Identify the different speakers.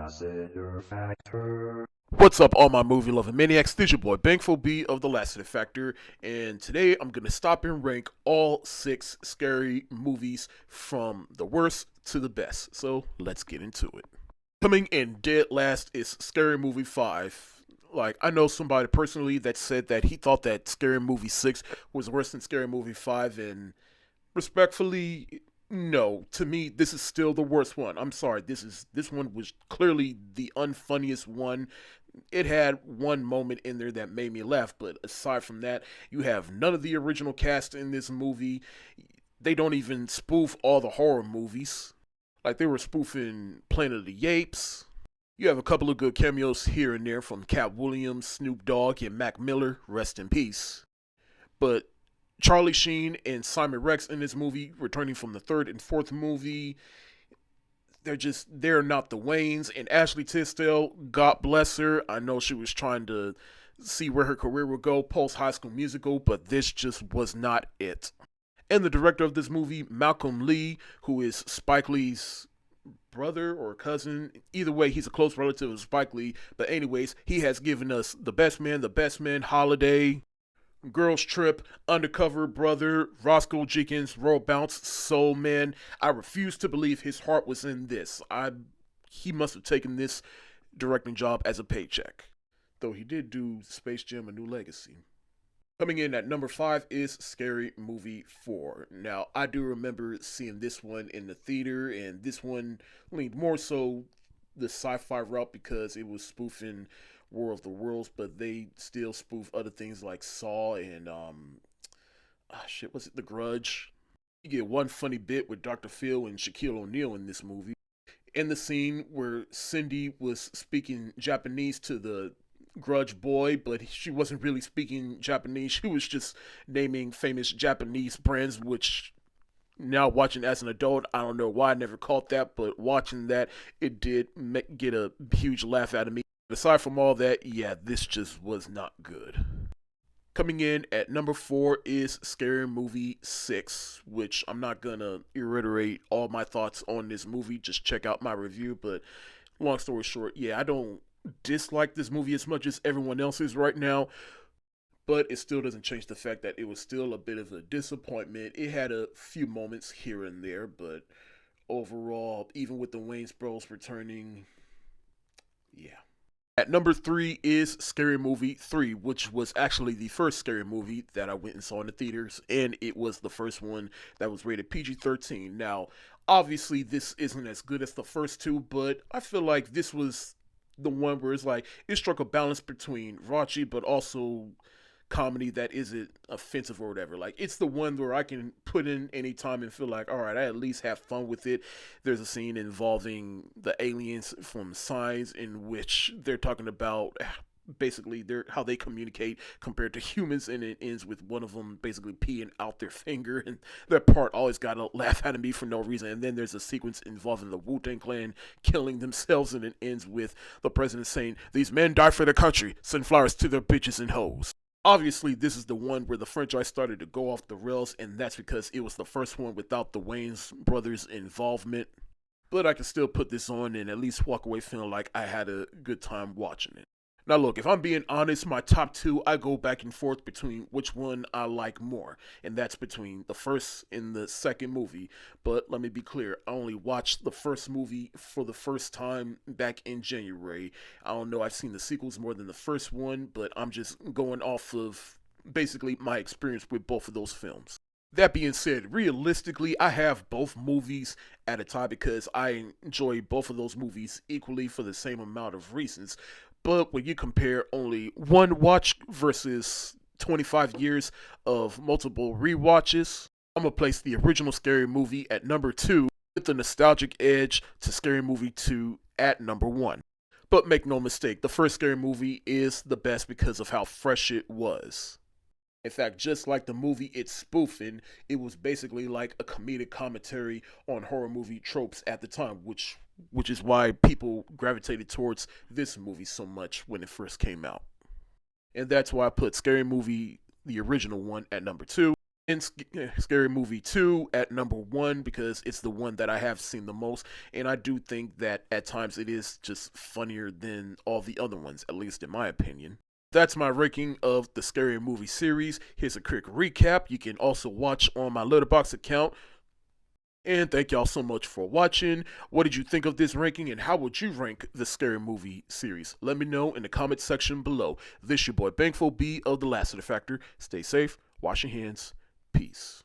Speaker 1: Lassiter Factor.
Speaker 2: What's up, all my movie loving maniacs? This your boy Bankful B of the Lassiter Factor, and today I'm gonna stop and rank all 6 scary movies from the worst to the best. So let's get into it. Coming in dead last is Scary Movie 5. Like, I know somebody personally that said that he thought that Scary Movie 6 was worse than Scary Movie 5, and respectfully, no. To me, this is still the worst one. I'm sorry. This one was clearly the unfunniest one. It had one moment in there that made me laugh, but aside from that, you have none of the original cast in this movie. They don't even spoof all the horror movies. Like, they were spoofing Planet of the Apes. You have a couple of good cameos here and there from Cat Williams, Snoop Dogg, and Mac Miller. Rest in peace. But Charlie Sheen and Simon Rex in this movie, returning from the third and fourth movie, they're not the Waynes. And Ashley Tisdale, God bless her. I know she was trying to see where her career would go post High School Musical, but this just was not it. And the director of this movie, Malcolm Lee, who is Spike Lee's brother or cousin. Either way, he's a close relative of Spike Lee. But anyways, he has given us The Best Man, Holiday, Girls Trip, Undercover Brother, Roscoe Jenkins, Royal Bounce, Soul Man. I refuse to believe his heart was in this. He must have taken this directing job as a paycheck. Though he did do Space Jam: A New Legacy. Coming in at number 5 is Scary Movie 4. Now, I do remember seeing this one in the theater, and this one leaned more so the sci-fi route because it was spoofing War of the Worlds, but they still spoof other things like Saw and was it The Grudge? You get one funny bit with Dr. Phil and Shaquille O'Neal in this movie. In the scene where Cindy was speaking Japanese to the Grudge boy, but she wasn't really speaking Japanese. She was just naming famous Japanese brands, which now watching as an adult, I don't know why I never caught that, but watching that, it did get a huge laugh out of me. Aside from all that, yeah, this just was not good. Coming in at number 4 is Scary Movie 6, which I'm not gonna reiterate all my thoughts on this movie. Just check out my review, but long story short, yeah, I don't dislike this movie as much as everyone else is right now, but it still doesn't change the fact that it was still a bit of a disappointment. It had a few moments here and there, but overall, even with the Wayans Bros returning, yeah. At number 3 is Scary Movie 3, which was actually the first scary movie that I went and saw in the theaters, and it was the first one that was rated PG-13. Now, obviously, this isn't as good as the first two, but I feel like this was the one where it's like, it struck a balance between raunchy, but also comedy that isn't offensive or whatever. Like, it's the one where I can put in any time and feel like, all right, I at least have fun with it. There's a scene involving the aliens from Signs in which they're talking about basically how they communicate compared to humans, and it ends with one of them basically peeing out their finger, and that part always got to laugh at me for no reason. And then there's a sequence involving the Wu-Tang Clan killing themselves, and it ends with the president saying, "These men die for their country, send flowers to their bitches and hoes." Obviously, this is the one where the franchise started to go off the rails, and that's because it was the first one without the Wayans brothers' involvement. But I can still put this on and at least walk away feeling like I had a good time watching it. Now, look, if I'm being honest, my top two, I go back and forth between which one I like more, and that's between the first and the second movie. But let me be clear, I only watched the first movie for the first time back in January. I don't know, I've seen the sequels more than the first one, but I'm just going off of basically my experience with both of those films. That being said, realistically, I have both movies at a tie because I enjoy both of those movies equally for the same amount of reasons. But when you compare only one watch versus 25 years of multiple rewatches, I'm going to place the original Scary Movie at number 2 with the nostalgic edge to Scary Movie 2 at number 1. But make no mistake, the first Scary Movie is the best because of how fresh it was. In fact, just like the movie it's spoofing, it was basically like a comedic commentary on horror movie tropes at the time, which is why people gravitated towards this movie so much when it first came out. And that's why I put Scary Movie, the original one, at number 2, And Scary Movie 2 at number 1 because it's the one that I have seen the most. And I do think that at times it is just funnier than all the other ones, at least in my opinion. That's my ranking of the Scary Movie series. Here's a quick recap. You can also watch on my Letterboxd account. And thank y'all so much for watching. What did you think of this ranking and how would you rank the Scary Movie series? Let me know in the comment section below. This your boy Bankful B of the Lassiter Factor. Stay safe, wash your hands, peace.